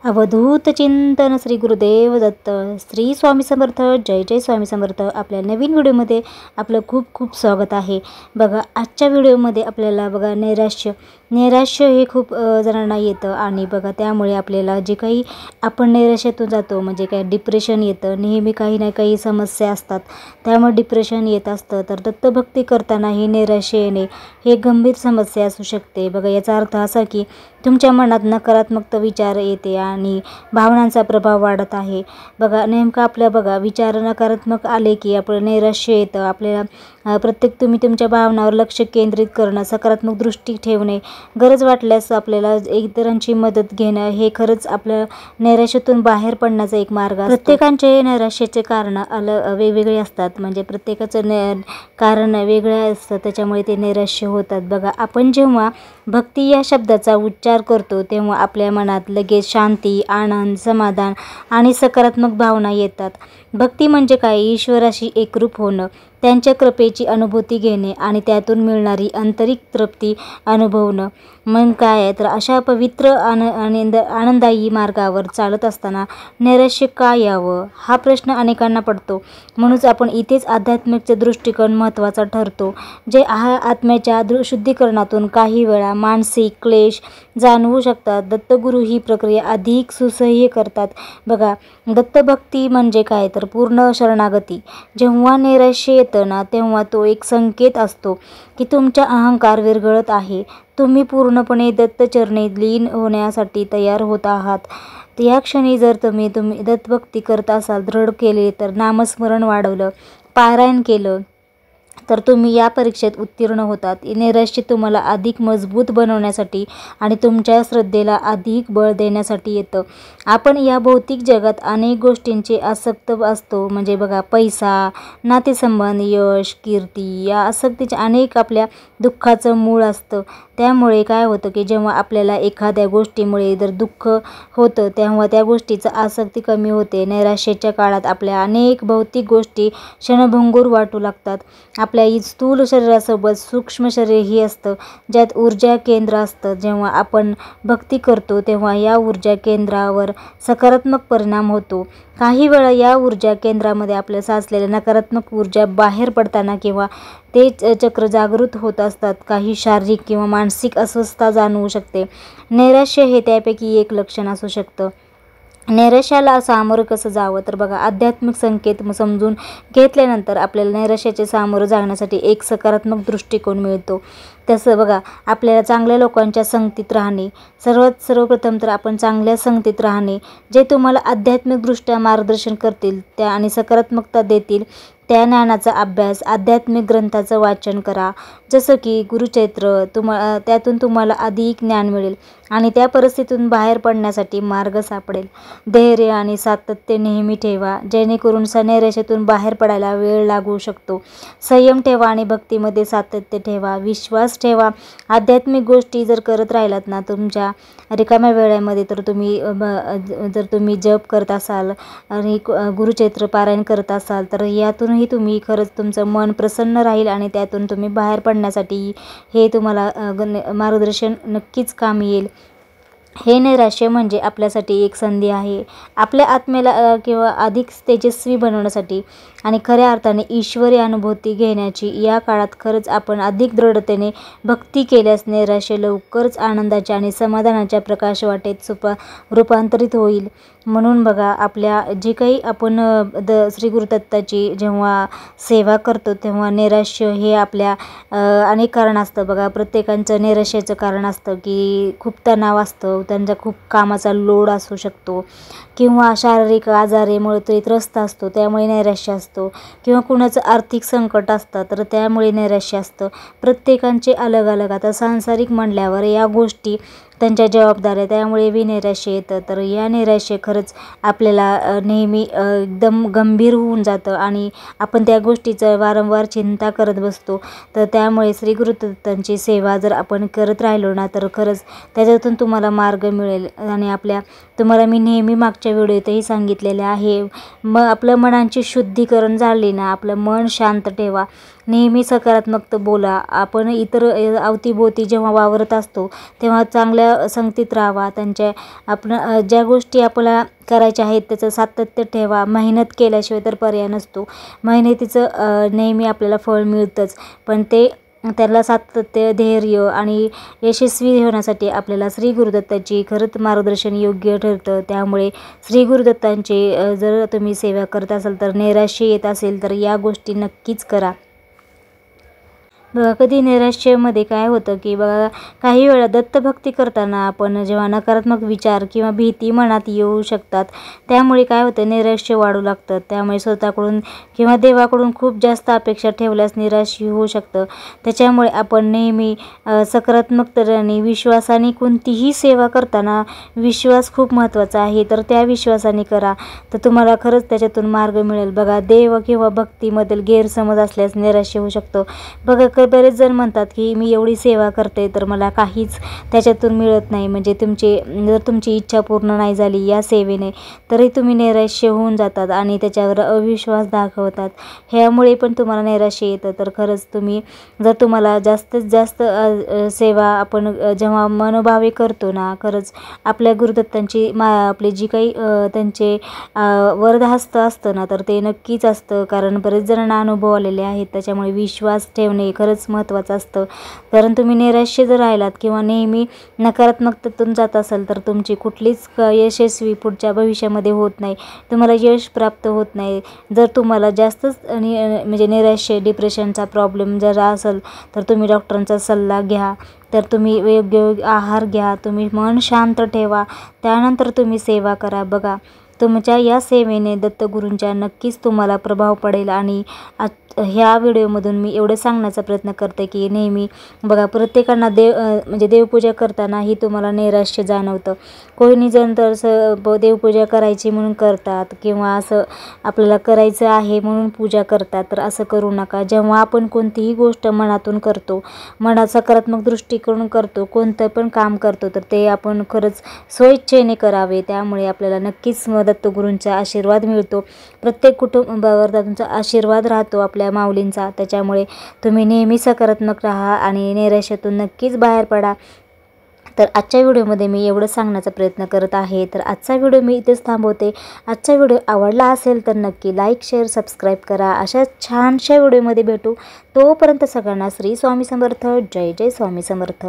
अवधूत चिंतन श्री गुरुदेव दत्त. श्री स्वामी समर्थ. जय जय स्वामी समर्थ. आपल्या नवीन व्हिडिओमध्ये आपलं खूप खूप स्वागत आहे. बघा, आजच्या व्हिडिओमध्ये आपल्याला बघा नैराश्य हे खूप जणांना येतं आणि बघा त्यामुळे आपल्याला जे काही आपण नैराश्यातून जातो म्हणजे काय डिप्रेशन येतं. नेहमी काही ना काही समस्या असतात, त्यामुळे डिप्रेशन येत असतं. तर दत्तभक्ती करताना ही नैराश्य येणे हे गंभीर समस्या असू शकते. बघा, याचा अर्थ असा की तुमच्या मनात नकारात्मक विचार येते आणि भावनांचा प्रभाव वाढत आहे. बघा, नेमका आपल्या विचार नकारात्मक आले की आपलं नैराश्य येतं. आपल्याला तुम्ही तुमच्या भावनावर लक्ष केंद्रित करणं, सकारात्मक दृष्टी ठेवणे, गरज वाटल्यास आपल्याला इतरांची मदत घेणं हे खरंच आपल्या नैराश्यातून बाहेर पडण्याचा एक मार्ग असतो. प्रत्येकाचे नैराश्याचे कारण वेगवेगळे असतात, म्हणजे प्रत्येकाचं कारण वेगळं असतं, त्याच्यामुळे ते नैराश्य होतात. बघा, आपण जेव्हा भक्ती या शब्दाचा उच्चार करतो तेव्हा आपल्या मनात लगेच शांती, आनंद, समाधान आणि सकारात्मक भावना येतात. भक्ती म्हणजे काय? ईश्वराशी एकरूप होणं, त्यांच्या कृपेची अनुभूती घेणे आणि त्यातून मिळणारी आंतरिक तृप्ती अनुभवणं. मग काय आहे तर अशा पवित्र आनंदायी मार्गावर चालत असताना नैराश्य का यावं हा प्रश्न अनेकांना पडतो. म्हणूनच आपण इथेच आध्यात्मिकचे दृष्टिकोन महत्त्वाचा ठरतो, जे आत्म्याच्या शुद्धीकरणातून काही वेळा मानसिक क्लेश जाणवू शकतात. दत्तगुरू ही प्रक्रिया अधिक सुसह्य करतात. बघा, दत्तभक्ती म्हणजे काय तर पूर्ण शरणागती. जेव्हा नैराश्य येतं ना, तेव्हा तो एक संकेत असतो की तुमचा अहंकार विरघळत आहे. तुम्ही पूर्णपणे दत्तचरणी लीन होण्यासाठी तयार होत आहात. या क्षणी जर तुम्ही दत्तभक्ती करत असाल, दृढ केले तर नामस्मरण वाढवलं, पारायण केलं तर तुम्ही या परीक्षेत उत्तीर्ण होतात. नैराश्य तुम्हाला अधिक मजबूत बनवण्यासाठी आणि तुमच्या श्रद्धेला अधिक बळ देण्यासाठी येतं. आपण या भौतिक जगात अनेक गोष्टींचे आसक्त असतो, म्हणजे बघा पैसा, नातेसंबंध, यश, कीर्ती या आसक्तीचे अनेक आपल्या दुःखाचं मूळ असतं. त्यामुळे काय होतं की जेव्हा आपल्याला एखाद्या गोष्टीमुळे जर दुःख होतं तेव्हा त्या गोष्टीचं आसक्ती कमी होते. नैराश्याच्या काळात आपल्या अनेक भौतिक गोष्टी क्षणभंगूर वाटू लागतात. आपल्या स्थूल शरीरासोबत सूक्ष्म शरीरही असतं, ज्यात ऊर्जा केंद्र असतं. जेव्हा आपण भक्ती करतो तेव्हा या ऊर्जा केंद्रावर सकारात्मक परिणाम होतो. काही वेळा या ऊर्जा केंद्रामध्ये आपल्या साचलेल्या नकारात्मक ऊर्जा बाहेर पडताना किंवा ते चक्र जागृत होत असतात. काही शारीरिक किंवा मानसिक अस्वस्थता जाणवू शकते. नैराश्य हे त्यापैकी एक लक्षण असू शकतं. नैराश्याला सामोरं कसं जावं तर बघा, आध्यात्मिक संकेत समजून घेतल्यानंतर आपल्याला नैराश्याचे सामोरं जाण्यासाठी एक सकारात्मक दृष्टिकोन मिळतो. तसं बघा, आपल्याला चांगल्या लोकांच्या संगतीत राहणे, सर्वप्रथम तर आपण चांगल्या संगतीत राहणे, जे तुम्हाला आध्यात्मिकदृष्ट्या मार्गदर्शन करतील त्या आणि सकारात्मकता देतील. त्या ज्ञानाचा अभ्यास, आध्यात्मिक ग्रंथाचं वाचन करा, जसं की गुरुचरित्र. त्यातून तुम्हाला अधिक ज्ञान मिळेल आणि त्या परिस्थितीतून बाहेर पडण्यासाठी मार्ग सापडेल. धैर्य आणि सातत्य नेहमी ठेवा, जेणेकरून नैराश्यातून बाहेर पडायला वेळ लागू शकतो. संयम ठेवा आणि भक्तीमध्ये सातत्य ठेवा. विश्वास ठेवा. आध्यात्मिक गोष्टी जर करत राहिलात ना तुमच्या रिकाम्या वेळेमध्ये, तर तुम्ही जप करत असाल आणि गुरुचरित्र पारायण करत असाल तर यातूनही तुम्ही खरंच तुमचं मन प्रसन्न राहील आणि त्यातून तुम्ही बाहेर पडण्यासाठी हे तुम्हाला मार्गदर्शन नक्कीच कामी येईल. हे नैराश्य म्हणजे आपल्यासाठी एक संधी आहे, आपल्या आत्म्याला किंवा अधिक तेजस्वी बनवण्यासाठी आणि खऱ्या अर्थाने ईश्वरी अनुभूती घेण्याची. या काळात खरंच आपण अधिक दृढतेने भक्ती केल्यास नैराश्य लवकरच आनंदाच्या आणि समाधानाच्या प्रकाशवाटेत रूपांतरित होईल. म्हणून बघा, आपल्या जे काही आपण श्री गुरुदत्ताची जेव्हा सेवा करतो तेव्हा नैराश्य हे आपल्या अनेक कारण असतं. बघा, प्रत्येकाचं नैराश्याचं कारण असतं की खूप तणाव असतं, त्यांचा खूप कामाचा लोड असू शकतो किंवा शारीरिक आजारामुळे त्रस्त असतो, त्यामुळे नैराश्य असतो, किंवा कुणाचं आर्थिक संकट असतं तर त्यामुळे नैराश्य असतं. प्रत्येकांचे अलग अलग. आता सांसारिक म्हणल्यावर या गोष्टी त्यांच्या जबाबदाऱ्या, त्यामुळे नैराश्य येतं. तर या नैराश्य खरंच आपल्याला नेहमी एकदम गंभीर होऊन जातं आणि आपण त्या गोष्टीचं वारंवार चिंता करत बसतो. तर त्यामुळे श्री गुरुदत्तांची सेवा जर आपण करत राहिलो ना तर खरंच त्याच्यातून तुम्हाला मार्ग मिळेल. आणि तुम्हाला मी नेहमी मागच्या व्हिडिओतही सांगितलेले आहे, आपलं मनाची शुद्धीकरण झाली ना, आपलं मन शांत ठेवा. नेहमी सकारात्मक बोला. आपण इतर अवतीभोवती जेव्हा वावरत असतो तेव्हा चांगल्या संगतीत राहावा. त्यांच्या आपण ज्या गोष्टी आपल्याला करायच्या आहेत त्याचं सातत्य ठेवा. मेहनत केल्याशिवाय तर पर्याय नसतो. मेहनतीचं नेहमी आपल्याला फळ मिळतंच, पण त्याला सातत्य, धैर्य आणि यशस्वी होण्यासाठी आपल्याला श्री गुरुदत्ताची खरंच मार्गदर्शन योग्य ठरतं. त्यामुळे श्री गुरुदत्तांची जर तुम्ही सेवा करत असाल तर नैराश्य येत असेल तर या गोष्टी नक्कीच करा. बघा कधी नैराश्यामध्ये काय होतं की बघा काही वेळा दत्तभक्ती करताना आपण जेव्हा नकारात्मक विचार किंवा भीती मनात येऊ शकतात, त्यामुळे काय होतं नैराश्य वाढू लागतं. त्यामुळे स्वतःकडून किंवा देवाकडून खूप जास्त अपेक्षा ठेवल्यास निराश होऊ शकतं. त्याच्यामुळे आपण नेहमी सकारात्मकतेने विश्वासाने कोणतीही सेवा करताना विश्वास खूप महत्त्वाचा आहे. तर त्या विश्वासाने करा तर तुम्हाला खरंच त्याच्यातून मार्ग मिळेल. बघा देव किंवा भक्तीमधील गैरसमज असल्यास नैराश्य होऊ शकतो. बघा बरेच जण म्हणतात की मी एवढी सेवा करते तर मला काहीच त्याच्यातून मिळत नाही. म्हणजे जर तुमची इच्छा पूर्ण नाही झाली या सेवेने तरी तुम्ही नैराश्य होऊन जातात आणि त्याच्यावर अविश्वास दाखवतात. ह्यामुळे पण तुम्हाला नैराश्य येतं. तर खरंच जर तुम्हाला जास्तीत जास्त सेवा आपण जेव्हा मनोभावे करतो ना, खरंच आपल्या गुरुदत्तांची आपली जी काही त्यांचे वरदहस्त असतं ना तर ते नक्कीच असतं. कारण बरेच जणांना अनुभव आलेले आहेत. त्याच्यामुळे विश्वास ठेवणे खरंच महत्त्वाचं असतं. कारण तुम्ही नैराश्य जर राहिलात किंवा नेहमी नकारात्मकतेतून जात असाल तर तुमची कुठलीच यशस्वी पुढच्या भविष्यामध्ये होत नाही. तुम्हाला यश प्राप्त होत नाही. जर तुम्हाला जास्तच म्हणजे नैराश्य, डिप्रेशनचा प्रॉब्लेम जर असेल तर तुम्ही डॉक्टरांचा सल्ला घ्या. तर तुम्ही योग्य आहार घ्या. तुम्ही मन शांत ठेवा. त्यानंतर तुम्ही सेवा करा. बघा तुमच्या या सेवेने दत्तगुरूंच्या नक्कीच तुम्हाला प्रभाव पडेल. आणि ह्या व्हिडिओमधून मी एवढं सांगण्याचा प्रयत्न करते की नेहमी बघा प्रत्येकांना म्हणजे देवपूजा करतानाही तुम्हाला नैराश्य जाणवतं. कोणी जण तर देवपूजा करायची म्हणून करतात किंवा असं आपल्याला करायचं आहे म्हणून पूजा करतात. तर असं करू नका. जेव्हा आपण कोणतीही गोष्ट मनातून करतो, मनात सकारात्मक दृष्टीकोन करतो, कोणतं पण काम करतो तर ते आपण खरंच स्वइच्छेने करावे. त्यामुळे आपल्याला नक्कीच दत्तगुरूंचा आशीर्वाद मिळतो. प्रत्येक कुटुंबावर तुमचा आशीर्वाद राहतो आपल्या माऊलींचा. त्याच्यामुळे तुम्ही नेहमी सकारात्मक राहा आणि नैराश्यातून नक्कीच बाहेर पडा. तर आजच्या व्हिडिओमध्ये मी एवढं सांगण्याचा प्रयत्न करत आहे. तर आजचा व्हिडिओ मी इथेच थांबवते. आजचा व्हिडिओ आवडला असेल तर नक्की लाईक, शेअर, सबस्क्राईब करा. अशा छानशा व्हिडिओमध्ये भेटू. तोपर्यंत सगळ्यांना श्री स्वामी समर्थ. जय जय स्वामी समर्थ.